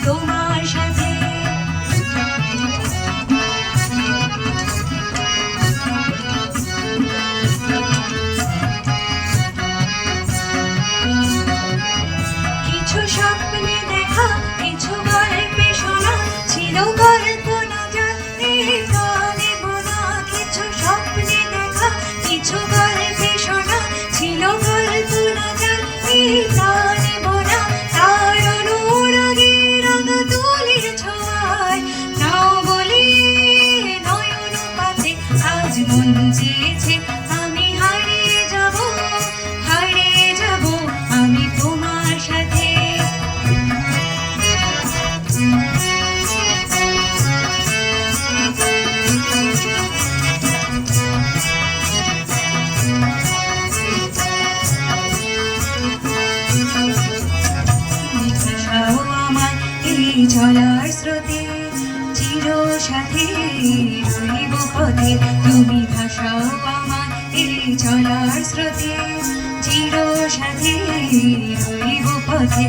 তোমার সাথে। কিছু স্বপ্নে দেখা, কিছু গল্পে শোনা, ছিল কল্পনা জানতে নেব না। কিছু স্বপ্নে দেখা, কিছু গল্পে শোনা, ছিল কল্পনা জানতে নেব না। তার অনুরাগে রাঙা তুলির ছোঁয়ায় নাও বলে নয়ন পাতে আজ মন চেয়েছে আমি হারিয়ে যাব, হারিয়ে যাব আমি তোমার সাথে। আমার এই চলার স্রোতে চির সাথে রইব পথে। তুমি ভাসাও আমার এই চলার স্রোতে চির সাথে রইব পথে।